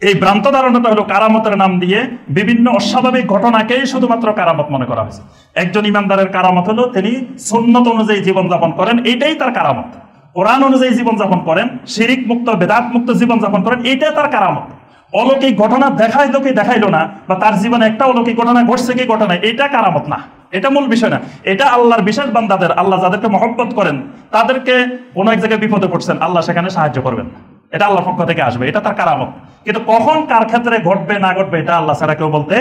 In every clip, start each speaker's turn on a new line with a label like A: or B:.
A: এই ভ্রান্ত ধারণাটা হলো কারামতের নাম দিয়ে বিভিন্ন অস্বাভাবিক ঘটনাকেই শুধুমাত্র কারামত মনে করা হয়েছে। একজন ইমানদারের কারামত হলো তিনি সুন্নত অনুযায়ী জীবনযাপন করেন, এইটাই তার কারামত। কোরআন অনুযায়ী জীবনযাপন করেন, শিরিক মুক্ত বেদাত মুক্ত জীবনযাপন করেন, এইটাই তার কারামত। অলৌকিক ঘটনা দেখাইলো কি দেখাইলো না, বা তার জীবনে একটা অলৌকিক ঘটনা ঘটছে কি ঘটনা, এটা কারামত না, এটা মূল বিষয় না। এটা আল্লাহর বিশেষ বান্দাদের, আল্লাহ যাদেরকে মহব্বত করেন তাদেরকে কোনো এক জায়গায় বিপদে পড়ছেন, আল্লাহ সেখানে সাহায্য করবেন, এটা আল্লাহর পক্ষ থেকে আসবে, এটা তার কারামত। কিন্তু কখন কার ক্ষেত্রে ঘটবে না ঘটবে এটা আল্লাহ ছাড়া কেউ বলতে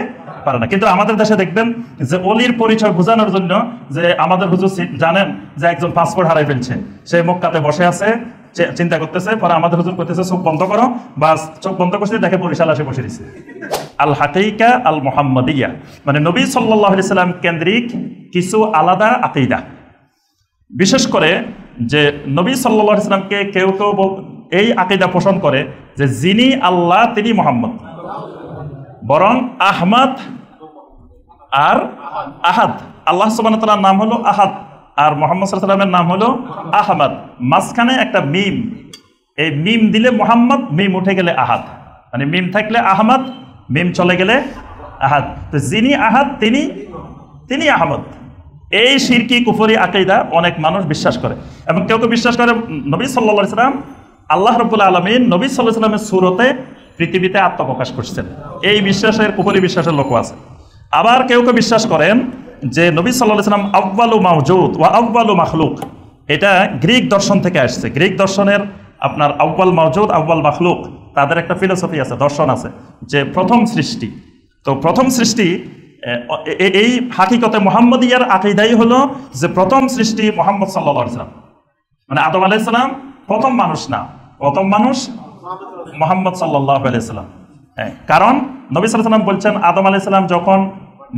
A: পারে না। কিন্তু আমাদের দেশে দেখবেন যে অলির পরিচয় বোঝানোর জন্য, যে আমাদের হুজুর জানেন যে একজন পাসপোর্ট হারাই ফেলছে, সে মক্কাতে বসে আছে, চিন্তা করতেছে, পরে আমাদের হুজুর করতেছে চোখ বন্ধ করো, বাস চোখ বন্ধ করছে, দেখে বরিশাল আসে বসে দিচ্ছে। আল হাকিকা আল মুহাম্মাদিয়া, মানে নবী সাল্লাল্লাহু আলাইহি সাল্লাম কেন্দ্রিক কিছু আলাদা আকীদা। বিশেষ করে যে নবী সাল্লাল্লাহু আলাইহি সাল্লামকে কেউ কেউ এই আকীদা পোষণ করে যে যিনি আল্লাহ তিনি মুহাম্মদ, বরং আহমদ আর আহাদ, আল্লাহ সুবহানাহু ওয়া তাআলার নাম হলো আহাদ আর মুহাম্মদ সাল্লাল্লাহু আলাইহি ওয়াসাল্লামের নাম হলো আহমদ, মাঝখানে একটা মিম, এই মিম দিলে মুহাম্মদ, মিম উঠে গেলে আহাদ, মানে মিম থাকলে আহমদ, মিম চলে গেলে আহাদ। তো যিনি আহাদ তিনি আহমদ। এই শিরকি কুফরি আকীদা অনেক মানুষ বিশ্বাস করে, এবং কেউ কেউ বিশ্বাস করে নবী সাল্লাল্লাহু আলাইহি সাল্লাম, আল্লাহ রাব্বুল আলামিন নবী সাল্লাল্লাহু আলাইহি সাল্লামের সূরতে পৃথিবীতে আত্মপ্রকাশ করছেন। এই বিশ্বাসের কুফরি বিশ্বাসের লোক আছে। আবার কেউ কেউ বিশ্বাস করেন যে নবী সাল্লাল্লাহু আলাইহি সাল্লাম আউয়ালু মাওজুদ ওয়া আউয়ালু মাখলুক, এটা গ্রিক দর্শন থেকে আসছে। গ্রিক দর্শনের আপনার আউয়াল মাওজুদ আউয়াল মাখলুক, তাদের একটা ফিলোসফি আছে, দর্শন আছে, যে প্রথম সৃষ্টি। তো প্রথম সৃষ্টি, এই হাকিকতে মুহাম্মদিয়ার আকীদাই হলো যে প্রথম সৃষ্টি মুহাম্মদ সাল্লাল্লাহু আলাইহি সাল্লাম, মানে আদম আলাইহিস সালাম প্রথম মানুষ না, প্রথম মানুষ মুহাম্মদ সাল্লাল্লাহু আলাইহি সাল্লাম। কারণ নবী সাল্লাল্লাহু আলাইহি সাল্লাম বলছেন আদম আলাইহিস সালাম যখন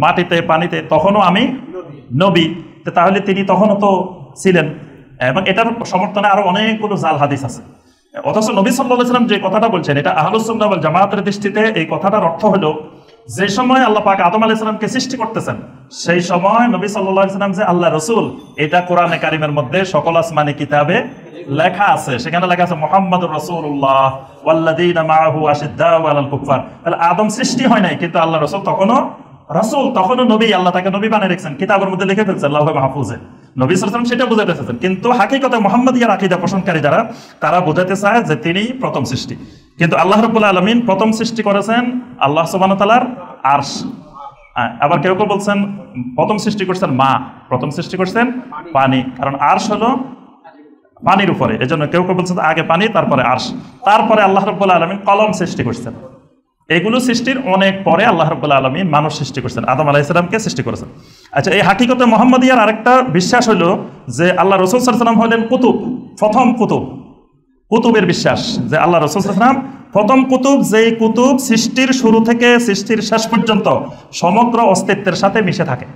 A: মাটিতে পানিতে তখনও আমি নবী, তাহলে তিনি তখনও তো ছিলেন। এবং এটার সমর্থনে আরো অনেকগুলো জাল হাদিস আছে। অথচ নবী সাল্লাল্লাহু আলাইহি সাল্লাম যে কথাটা বলছেন, এটা আহলুস সুন্নাহ ওয়াল জামাতের দৃষ্টিতে এই কথাটার অর্থ হলো যে সময় আল্লাহ পাক আদম আলাইহিস সালামকে সৃষ্টি করতেছেন, সেই সময় নবী সাল্লাল্লাহু আলাইহি সাল্লাম যে আল্লাহ রাসূল, এটা কোরআনে কারিমের মধ্যে সকল আসমানি কিতাবে লেখা আছে। সেখানে লেখা আছে মুহাম্মাদুর রাসূলুল্লাহ ওয়াল্লাযীনা মাআহু আশিদ্দাউ আলাল কুফার। তাহলে আদম সৃষ্টি হয় নাই, কিন্তু আল্লাহ রাসূল তখনও রাসূল, তখনও নবী, আল্লাহ তাকে নবী বানিয়ে রেখেছেন, কিতাবের মধ্যে লিখে ফেলছেন লাউহে মাহফুজে। নবী সাল্লাল্লাহু আলাইহি ওয়াসাল্লাম সেটা বুঝাতে চাচ্ছেন। কিন্তু হাকিকতে মুহাম্মদিয়ার আকীদা পোষণকারী যারা, তারা বোঝাতে চায় যে তিনি প্রথম সৃষ্টি। কিন্তু আল্লাহ রাব্বুল আলামিন প্রথম সৃষ্টি করেছেন আল্লাহ সুবহানাহু ওয়া তাআলার আরশ। আবার কেউ কেউ বলছেন প্রথম সৃষ্টি করছেন মা, প্রথম সৃষ্টি করছেন পানি, কারণ আরশ হলো পানির উপরে, এজন্য কেউ কেউ বলছেন আগে পানি তারপরে আরশ। তারপরে আল্লাহ রাব্বুল আলামিন কলম সৃষ্টি করছেন। এগুলো সৃষ্টির অনেক পরে আল্লাহ রাব্বুল আলামিন মানুষ সৃষ্টি করছেন, আদম আলাইহিস সালামকে সৃষ্টি করেছেন। আচ্ছা, এই হাকিকতে মুহাম্মদিয়ার আরেকটা বিশ্বাস হলো যে আল্লাহ রাসূল সাল্লাল্লাহু আলাইহি ওয়াসাল্লাম হলেন কুতুব, প্রথম কুতুব। কুতুবের বিশ্বাস যে আল্লাহ রাসূল সাল্লাল্লাহু আলাইহি ওয়াসাল্লাম প্রথম কুতুব, যেই কুতুব সৃষ্টির শুরু থেকে সৃষ্টির শেষ পর্যন্ত সমগ্র অস্তিত্বের সাথে মিশে থাকে।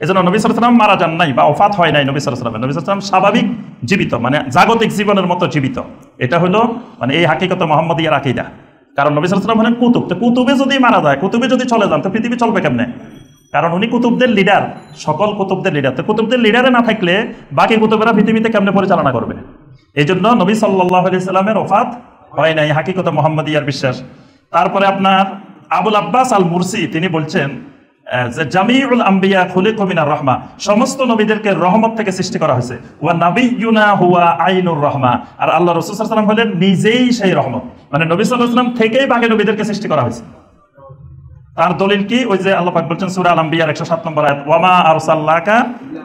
A: এজন্য নবী সাল্লাল্লাহু আলাইহি ওয়াসাল্লাম মারা যান নাই বা ওফাত হয় নাই। নবী সাল্লাল্লাহু আলাইহি ওয়াসাল্লাম স্বাভাবিক জীবিত, মানে জাগতিক জীবনের মতো জীবিত। এটা হলো মানে এই হাকিকতে মুহাম্মদিয়ার আকীদা। কারণ নবী সাল্লাল্লাহু আলাইহি ওয়াসাল্লাম হলেন কুতুব। তো কুতুবে যদি মারা যায়, কুতুবে যদি চলে যান, তো পৃথিবী চলবে কেমনে? কারণ উনি কুতুবদের লিডার, সকল কুতুবদের লিডার। তো কুতুবদের লিডারে না থাকলে বাকি কুতুবেরা পৃথিবীতে কেমনে পরিচালনা করবে? এই জন্য নবী সাল্লাল্লাহু আলাইহি ওয়াসাল্লামের ওফাত হয় নাই, হাকিকতে মুহাম্মদিয়ার বিশ্বাস। তারপরে আপনার আবুল আব্বাস আল মুরসি তিনি বলছেন যে জামিউল আম্বিয়া খুলিকু মিনার রাহমা, সমস্ত নবীদেরকে রহমত থেকে সৃষ্টি করা হয়েছে। ওয়া নাবিয়ুনা হুয়া আইনুর রাহমা, আর আল্লাহ রাসূল সাল্লাল্লাহু আলাইহি ওয়াসাল্লাম হলেন নিজেই সেই রহমত। মানে নবী সাল্লাল্লাহু আলাইহি ওয়াসাল্লাম থেকেই বাকি নবীদেরকে সৃষ্টি করা হয়েছে। তার দলিল কি? ওই যে আল্লাহ পাক বলছেন সূরা আল আম্বিয়ার 107 নম্বর আয়াত, ওয়া মা আরসালনাকা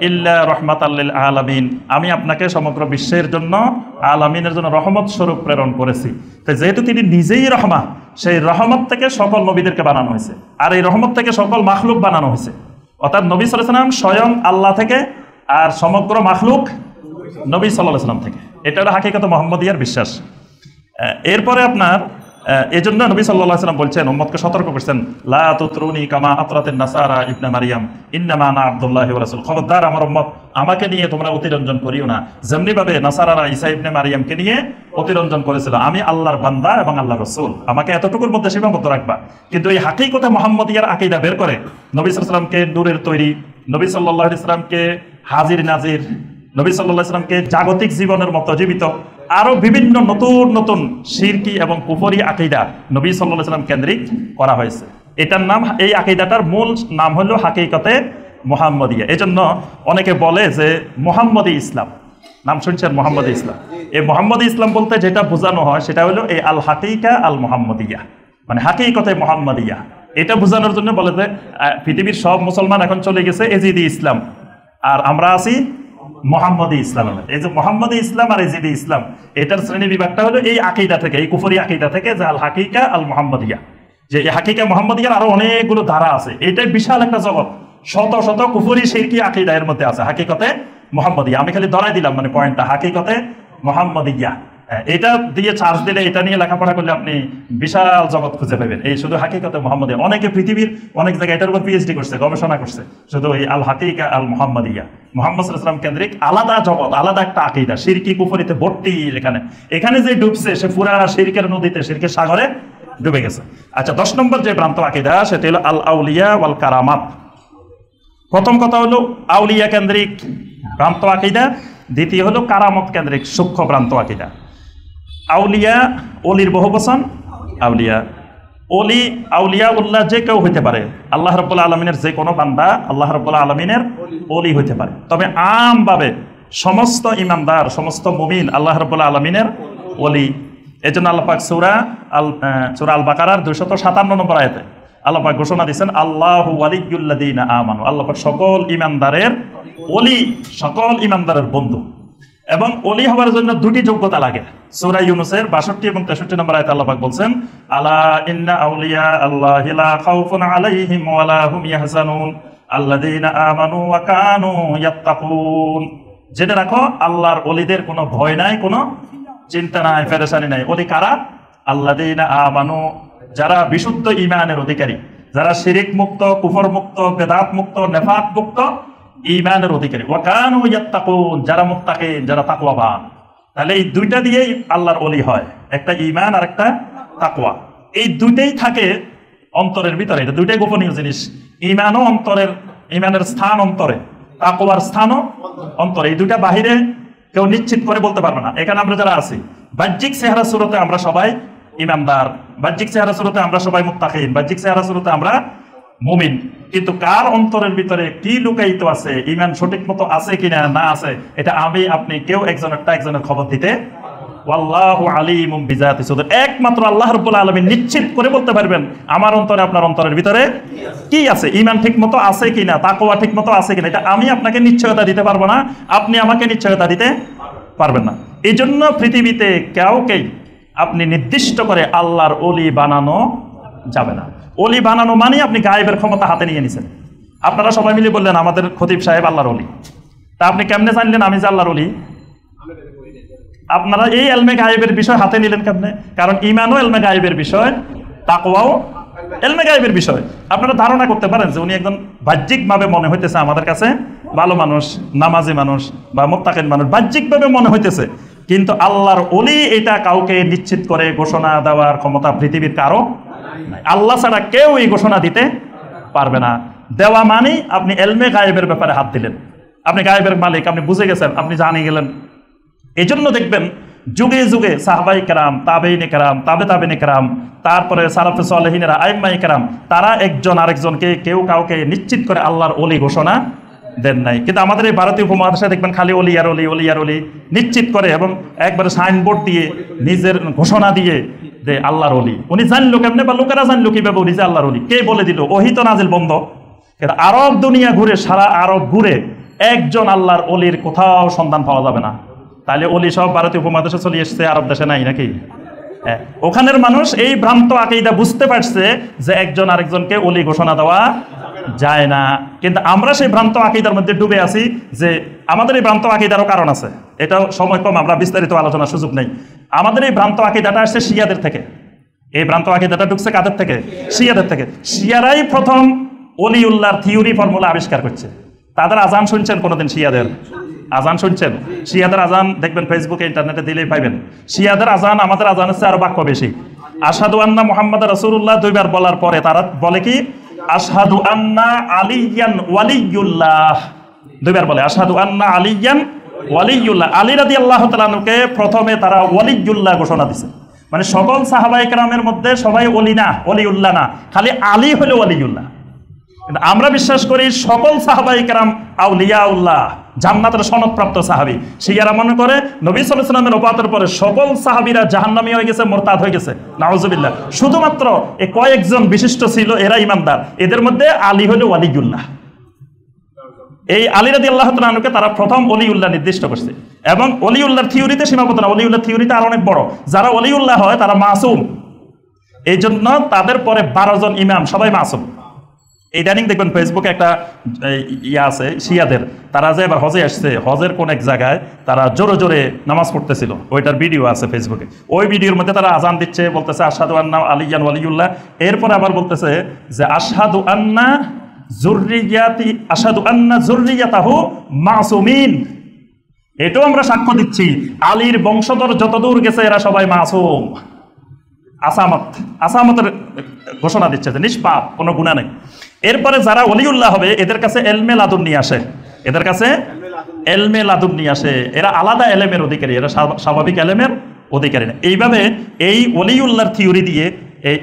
A: ইল্লা রাহমাতাল লিল আলামিন, আমি আপনাকে সমগ্র বিশ্বের জন্য, আলামিনের জন্য রহমত স্বরূপ প্রেরণ করেছি। তো যেহেতু তিনি নিজেই রহমা, সেই রহমত থেকে সকল নবীদেরকে বানানো হয়েছে, আর এই রহমত থেকে সকল মাখলুক বানানো হয়েছে। অর্থাৎ নবী সাল্লাল্লাহু আলাইহি ওয়াসাল্লাম স্বয়ং আল্লাহ থেকে, আর সমগ্র মাখলুক নবী সাল্লাল্লাহু আলাইহি ওয়াসাল্লাম থেকে। এটা হলো হাকিকতে মুহাম্মদিয়ার বিশ্বাস। এরপরে আপনার এজন্য নবী সাল্লাল্লাহু আলাইহি ওয়াসাল্লাম বলছেন, উম্মতকে সতর্ক করছেন, লা তুতরুনি কামা আতরাতিন নাসারা ইবনে মারইয়াম ইন্নামা আনা আব্দুল্লাহি ওয়া রাসূল, খবরদার আমার উম্মত, আমাকে নিয়ে তোমরা অতিরঞ্জন করিও না, যেমনি ভাবে নাসারারা ঈসা ইবনে মারইয়ামকে নিয়ে অতিরঞ্জন করেছিল। আমি আল্লাহর বান্দা এবং আল্লাহর রাসূল, আমাকে এতটুকুর মধ্যে সীমাবদ্ধ রাখবা। কিন্তু এই হাকিকতে মুহাম্মদিয়ার আকীদা বের করে নবী সাল্লাল্লাহু আলাইহি ওয়াসাল্লামকে নূরের তৈরি, নবী সাল্লাল্লাহু আলাইহি ওয়াসাল্লামকে হাজির নাজির, নবী সাল্লাল্লাহু আলাইহি ওয়াসাল্লামকে জাগতিক জীবনের মতো জীবিত, আরো বিভিন্ন নতুন নতুন শিরকি এবং কুফরি আকীদা নবী সাল্লাল্লাহু আলাইহি ওয়াসাল্লাম কেন্দ্রিক করা হয়েছে। এটার নাম, এই আকীদাটার মূল নাম হলো হাকিকতে মুহাম্মদিয়া। এজন্য অনেকে বলে যে মুহাম্মদি ইসলাম, নাম শুনছেন মুহাম্মদি ইসলাম। এই মুহাম্মদি ইসলাম বলতে যেটা বোঝানো হয় সেটা হলো এই আল হাকিকা আল মুহাম্মদিয়া, মানে হাকিকতে মুহাম্মদিয়া। এটা বোঝানোর জন্য বলে যে পৃথিবীর সব মুসলমান এখন চলে গেছে এজিদি ইসলাম, আর আমরা আছি মুহাম্মদি ইসলাম। এই যে মুহাম্মদি ইসলাম আর এজিদি ইসলাম, এটার শ্রেণী বিভাগটা হলো এই আকীদা থেকে, এই কুফরি আকীদা থেকে, যে আল হাকিকা আল মুহাম্মদিয়া। যে এই হাকিকা মুহাম্মদিয়ার আরো অনেকগুলো ধারা আছে, এটাই বিশাল একটা জগৎ, শত শত কুফরি শিরকি আকীদা এর মধ্যে আছে। হাকিকতে মুহাম্মদিয়া আমি খালি ধরাই দিলাম, মানে পয়েন্টটা, হাকিকতে মুহাম্মদিয়া। এটা দিয়ে চার্জ দিলে, এটা নিয়ে লেখাপড়া করলে আপনি বিশাল জগৎ খুঁজে পাবেন। এই শুধু হাকিকতে মুহাম্মদিয়া, অনেকে পৃথিবীর অনেক জায়গায় এটার উপর পিএইচডি করছে, গবেষণা করছে, শুধু এই আল হাকিকা আল মুহাম্মদিয়া, মুহাম্মদ সাল্লাল্লাহু আলাইহি ওয়াসাল্লাম কেন্দ্রিক আলাদা জগৎ, আলাদা একটা আকীদা। শিরকি কুফরিতে ভর্তি এখানে যে ডুবছে সে পুরা শিরকের নদীতে, শিরকের সাগরে ডুবে গেছে। আচ্ছা, 10 নম্বর যে ভ্রান্ত আকীদা সেটা হলো আল আউলিয়া ওয়াল কারামাত। প্রথম কথা হলো আউলিয়া কেন্দ্রিক ভ্রান্ত আকীদা, দ্বিতীয় হলো কারামত কেন্দ্রিক সূক্ষ্ম ভ্রান্ত আকীদা। আউলিয়া, অলির বহুবচন আউলিয়া। অলি, আউলিয়া উল্লাহ যে কেউ হইতে পারে, আল্লাহ রাব্বুল আলামিনের যে কোনো বান্দা আল্লাহ রাব্বুল আলামিনের অলি হইতে পারে। তবে আমভাবে সমস্ত ইমানদার, সমস্ত মুমিন আল্লাহ রাব্বুল আলামিনের অলি। এজন্য আল্লাহ পাক সূরা আল বাকারার 257 নম্বর আয়াতে আল্লাহ পাক ঘোষণা দিয়েছেন, আল্লাহু ওয়ালিয়্যুল্লাযীনা আমানু, আল্লাহ পাক সকল ইমানদারের অলি, সকল ইমানদারের বন্ধু। এবং অলি হওয়ার জন্য দুটি যোগ্যতা লাগে। সূরা ইউনূসের 62 এবং 63 নম্বর আয়াতে আল্লাহ পাক বলছেন, আলা ইন্না আউলিয়া আল্লাহি লা খাউফুন আলাইহিম ওয়া লা হুম ইয়াহজানুন আল্লাযীনা আমানু ওয়া কানু ইয়াত্তাকুন। জেনে রাখো, আল্লাহর অলিদের কোনো ভয় নাই, কোনো চিন্তা নাই, পেরেশানি নাই। অলি কারা? আল্লাযীনা আমানু, যারা বিশুদ্ধ ঈমানের অধিকারী, যারা শিরিক মুক্ত, কুফর মুক্ত, বেদাত মুক্ত, নেফাক মুক্ত ঈমানের অধিকারী। ওয়া কানু ইয়াত্তাকুন, যারা মুত্তাকিন, যারা তাকওয়াবান। তাহলে এই দুইটা দিয়েই আল্লাহর ওলি হয়, একটা ঈমান আর একটা তাকওয়া। এই দুইটাই থাকে অন্তরের ভিতরে, এটা দুইটাই গোপনীয় জিনিস। ঈমানও অন্তরের, ঈমানের স্থান অন্তরে, তাকওয়ার স্থানও অন্তরে। এই দুইটা বাহিরে কেউ নিশ্চিত করে বলতে পারবে না। এখানে আমরা যারা আছি, বাহ্যিক চেহারা সুরতে আমরা সবাই ইমানদার, বাহ্যিক চেহারা সুরতে আমরা সবাই মুত্তাকিন, বাহ্যিক চেহারা সুরতে আমরা মুমিন, কিন্তু কার অন্তরের ভিতরে কি লুকায়িত আছে, ঈমান সঠিক মতো আছে কিনা না আছে, এটা আমি আপনি কেউ একজনের খবর দিতে। ওয়াল্লাহু আলিমুম বিজাতি সুদূর, একমাত্র আল্লাহ রাব্বুল আলামিন নিশ্চিত করে বলতে পারবেন আমার অন্তরে, আপনার অন্তরের ভিতরে কি আছে, ঈমান ঠিক মতো আছে কিনা, তাকওয়া ঠিক মতো আছে কিনা। এটা আমি আপনাকে নিশ্চয়তা দিতে পারবো না, আপনি আমাকে নিশ্চয়তা দিতে পারবেন না। এই জন্য পৃথিবীতে কাউকেই আপনি নির্দিষ্ট করে আল্লাহর ওলি বানানো যাবে না। ওলি বানানো মানে আপনি গায়েবের ক্ষমতা হাতে নিয়ে নিছেন। আপনারা সবাই মিলে বললেন আমাদের খতিব সাহেব আল্লাহর ওলি, তা আপনি কেমনে জানলেন আমি যে আল্লাহর ওলি? আপনারা এই এলমে গায়েবের বিষয় হাতে নিলেন কেমনে? কারণ ঈমানও এলমে গায়েবের বিষয়, তাকওয়াও এলমে গায়েবের বিষয়। আপনারা ধারণা করতে পারেন যে উনি একজন বাহ্যিকভাবে মনে হইতেছে আমাদের কাছে ভালো মানুষ, নামাজি মানুষ বা মুত্তাকিন মানুষ, বাহ্যিকভাবে মনে হইতেছে, কিন্তু আল্লাহর ওলি এটা কাউকে নিশ্চিত করে ঘোষণা দেওয়ার ক্ষমতা পৃথিবীর কারো নাই। আল্লাহ ছাড়া কেউ এই ঘোষণা দিতে পারবে না। দেওয়া মানে আপনি এলমে গায়েবের ব্যাপারে হাত দিলেন, আপনি গায়েবের মালিক, আপনি বুঝে গেছেন, আপনি জানিয়ে গেলেন। এই জন্য দেখবেন যুগে যুগে সাহাবাই কেরাম, তাবেঈনে কেরাম, তাবেঈনে কেরাম, তারপরে সালাফে সালেহিনেরা, আইম্মায়ে কেরাম, তারা একজন আরেকজনকে, কেউ কাউকে নিশ্চিত করে আল্লাহর ওলি ঘোষণা দেন নাই। কিন্তু আমাদের এই ভারতীয় উপমহাদেশে দেখবেন খালি অলি আর অলি, অলি আর অলি নিশ্চিত করে, এবং একবারে সাইনবোর্ড দিয়ে নিজের ঘোষণা দিয়ে যে আল্লাহর অলি। উনি জানলো কেমনে, বা লোকেরা জানলো কিভাবে উনি যে আল্লাহর অলি? কে বলে দিল? ওহী তো নাজিল বন্ধ। কিন্তু আরব দুনিয়া ঘুরে, সারা আরব ঘুরে একজন আল্লাহর অলির কোথাও সন্ধান পাওয়া যাবে না। তাহলে অলি সব ভারতীয় উপমহাদেশে চলে এসছে, আরব দেশে নাই নাকি? ওখানের মানুষ এই ভ্রান্ত আকীদা বুঝতে পারছে যে একজন আরেকজনকে অলি ঘোষণা দেওয়া যায় না। কিন্তু আমরা সেই ভ্রান্ত আকীদার মধ্যে ডুবে আছি। যে আমাদের এই ভ্রান্ত আকীদারও কারণ আছে, এটাও সময় কম, আমরা বিস্তারিত আলোচনার সুযোগ নেই। আমাদের এই ভ্রান্ত আকীদাটা আসছে শিয়াদের থেকে। এই ভ্রান্ত আকীদাটা ঢুকছে কাদের থেকে? শিয়াদের থেকে। শিয়ারাই প্রথম অলিউল্লাহর থিওরি ফর্মুলা আবিষ্কার করছে। তাদের আজান শুনছেন কোনোদিন? শিয়াদের আজান শুনছেন? শিয়াদের আজান দেখবেন ফেসবুকে, ইন্টারনেটে দিলেই পাইবেন। শিয়াদের আজান আমাদের আজানের চেয়ে আরো বাক্য বেশি। আশহাদু আন্না মুহাম্মাদুর রাসূলুল্লাহ দুইবার বলার পরে তারা বলে কি? আশহাদু আন্না আলিয়ান ওয়ালিয়ুল্লাহ। দুইবার বলে আশহাদু আন্না আলিয়ান ওয়ালিউল্লাহ। আলী রাদিয়াল্লাহু তাআলা আনহুকে প্রথমে তারা ওয়ালিউল্লাহ ঘোষণা দিছে, মানে সকল সাহাবায়ে কেরামের মধ্যে সবাই ওলি না, ওলিউল্লাহ না, খালি আলী হলো ওলিউল্লাহ। কিন্তু আমরা বিশ্বাস করি সকল সাহাবায়ে কেরাম আউলিয়াউল্লাহ, জান্নাতের সনদপ্রাপ্ত সাহাবী। শিয়ারা মনে করে নবী সাল্লাল্লাহু আলাইহি ওয়াসাল্লামের ওফাতের পরে সকল সাহাবীরা জাহান্নামী হয়ে গেছে, মুরতাদ হয়ে গেছে, নাউজুবিল্লাহ। শুধুমাত্র এই কয়েকজন বিশিষ্ট ছিল, এরা ইমানদার, এদের মধ্যে আলী হলো ওয়ালিউল্লাহ। এই আলী রাদিয়াল্লাহু তাআলা আনহুকে তারা প্রথম ওলিউল্লাহ নির্দিষ্ট করছে। এবং ওলিউল্লাহর থিওরিতে সীমাবদ্ধ না, ওলিউল্লাহর থিওরিতে আর অনেক বড়। যারা ওলিউল্লাহ হয় তারা মাসুম, এই জন্য তাদের পরে 12 জন ইমাম সবাই মাসুম। ইদানিং দেখবেন ফেসবুকে একটা ইয়া আছে শিয়াদের, তারা যে এবার হজে আসছে, হজের কোন এক জায়গায় তারা জোরে জোরে নামাজ পড়তেছিল, ওইটার ভিডিও আছে ফেসবুকে। ওই ভিডিওর মধ্যে তারা আজান দিচ্ছে, বলতেছে আশহাদু আন্না আলিয়ান ওয়ালিউল্লাহ, এরপরে আবার বলতেছে যে আশহাদু আন্না যুররিয়াতাহু মাসুমিন। এটাও আমরা সাক্ষ্য দিচ্ছি আলীর বংশধর যতদূর গেছে এরা সবাই মাসুম। আসামতের ঘোষণা দিচ্ছে যে নিষ্পাপ, কোনো গুনাহ নেই। এরপরে যারা ওলিউল্লাহ হবে এদের কাছে এলমে লাদুন নিয়ে আসে, এদের কাছে এলমে লাদুন নিয়ে আসে, এরা আলাদা এলেমের অধিকারী, এরা স্বাভাবিক এলেমের অধিকারী না। এইভাবে এই ওলিউল্লাহর থিওরি দিয়ে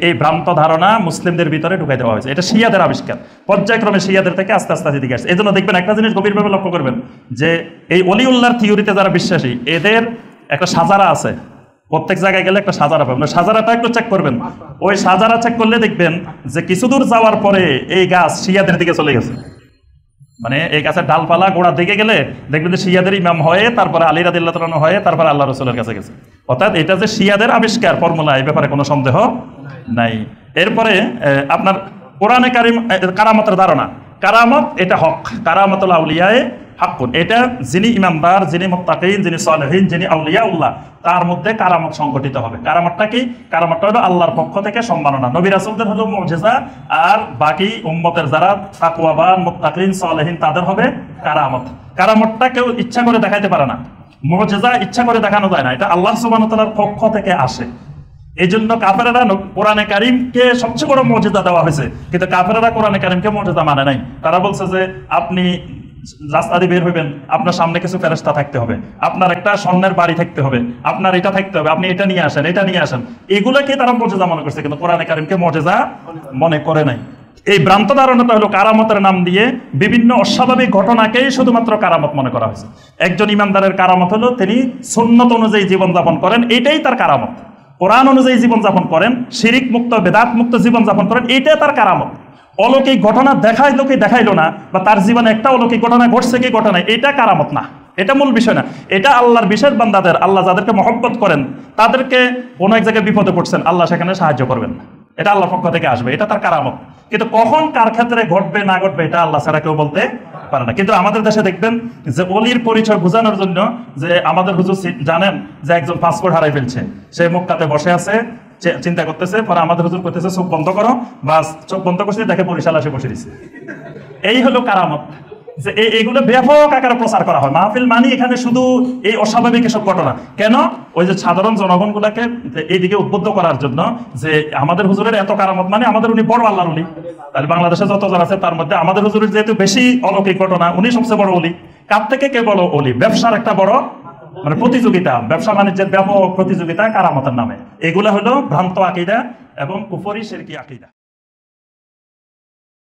A: এই ভ্রান্ত ধারণা মুসলিমদের ভিতরে ঢুকাই দেওয়া হয়েছে। এটা শিয়াদের আবিষ্কার, পর্যায়ক্রমে শিয়াদের থেকে আস্তে আস্তে দিকে আসছে। এই জন্য দেখবেন একটা জিনিস গভীরভাবে লক্ষ্য করবেন যে এই ওলিউল্লাহর থিওরিতে যারা বিশ্বাসী এদের একটা সাজারা আছে, প্রত্যেক জায়গায় গেলে একটা সাজারা পাবেন, সাজারাটা একটু চেক করবেন। ওই সাজারা চেক করলে দেখবেন যে কিছু দূর যাওয়ার পরে এই গাছ শিয়াদের দিকে চলে গেছে। মানে এই গাছের ডালপালা গোড়ার দিকে গেলে দেখবেন যে শিয়াদের ইমাম হয়ে তারপরে আলী রাদিয়াল্লাহু তাআলা হয়ে তারপরে আল্লাহ রাসূলের কাছে গেছে। অর্থাৎ এটা যে শিয়াদের আবিষ্কার ফর্মুলা, এই ব্যাপারে কোনো সন্দেহ নাই। এরপরে আপনার কোরআনে কারিম কারামতের ধারণা, কারামত এটা হক, কারামতুল আউলিয়ায়ে হাক্কুন। এটা যিনি ইমানদার, যিনি মুত্তাকিন, যিনি সালেহিন, যিনি আউলিয়াউল্লাহ, তার মধ্যে কারামত সংঘটিত হবে। কারামতটা কি? কারামতটা হলো আল্লাহর পক্ষ থেকে সম্মাননা। নবী রাসূলদের হলো মুজিজা, আর বাকি উম্মতের যারা তাকওয়াবান, মুত্তাকিন, সালেহিন তাদের হবে কারামত। কারামতটা কেউ ইচ্ছা করে দেখাইতে পারে না, মুজিজা ইচ্ছা করে দেখানো যায় না, এটা আল্লাহ সুবহানাহু ওয়া তাআলার পক্ষ থেকে আসে। এই জন্য কাফেরেরা কোরআনে কারিমকে সবচেয়ে বড় মর্যাদা দেওয়া হয়েছে, কিন্তু কাফেরেরা কোরআনে কারিমকে মর্যাদা মানে নাই। তারা বলছে যে আপনি রাস্তা দিয়ে বের হইবেন, আপনার সামনে কিছু ফেরেশতা থাকতে হবে, আপনার একটা স্বর্ণের বাড়ি থাকতে হবে, আপনার এটা থাকতে হবে, আপনি এটা নিয়ে আসেন, এটা নিয়ে আসেন। এগুলোকে তারা মর্যাদা মনে করছে, কিন্তু কোরআনে কারিমকে মর্যাদা মনে করে নাই। এই ভ্রান্ত ধারণাটা হলো কারামতের নাম দিয়ে বিভিন্ন অস্বাভাবিক ঘটনাকেই শুধুমাত্র কারামত মনে করা হয়েছে। একজন ইমানদারের কারামত হলো তিনি সুন্নত অনুযায়ী জীবনযাপন করেন, এইটাই তার কারামত। কোরআন অনুযায়ী জীবনযাপন করেন, শিরিক মুক্ত, বেদাত মুক্ত জীবনযাপন করেন, এইটাই তার কারামত। অলৌকিক ঘটনা দেখাইলো কি দেখাইলো না, বা তার জীবনে একটা অলৌকিক ঘটনা ঘটছে কি ঘটনা, এটা কারামত না, এটা মূল বিষয় না। এটা আল্লাহর বিশেষ বান্দাদের, আল্লাহ যাদেরকে মহব্বত করেন তাদেরকে কোনো এক জায়গায় বিপদে পড়ছেন, আল্লাহ সেখানে সাহায্য করবেন, এটা আল্লাহর পক্ষ থেকে আসবে, এটা তার কারামত। কিন্তু কখন কার ক্ষেত্রে ঘটবে না ঘটবে এটা আল্লাহ ছাড়া কেউ বলতে পারে না। কিন্তু আমাদের দেশে দেখবেন যে অলির পরিচয় বোঝানোর জন্য যে আমাদের হুজুর জানেন যে একজন পাসপোর্ট হারাই ফেলছে, সে মক্কাতে বসে আছে, চিন্তা করতেছে, পরে আমাদের হুজুর করতেছে চোখ বন্ধ করো, বাস চোখ বন্ধ করছে, দেখে বরিশাল এসে বসে দিচ্ছে। এই হলো কারামত, যে এইগুলো ব্যাপক আকারে প্রচার করা হয়। মাহফিল মানি এখানে শুধু এই অস্বাভাবিক এসব ঘটনা কেন, ওই যে সাধারণ জনগণ গুলাকে এইদিকে উদ্বুদ্ধ করার জন্য যে আমাদের হুজুরের এত কারামত, মানে আমাদের উনি বড় আল্লাহর ওলি। তাহলে বাংলাদেশে যতজন আছে তার মধ্যে আমাদের হুজুরের যেহেতু বেশি অলৌকিক ঘটনা, উনি সবচেয়ে বড় ওলি। কার থেকে কে বড় ওলি? ব্যবসার একটা বড় মানে প্রতিযোগিতা, ব্যবসা বাণিজ্যের ব্যাপক প্রতিযোগিতা কারামতের নামে। এগুলা হলো ভ্রান্ত আকীদা এবং কুফরি শিরকি আকীদা।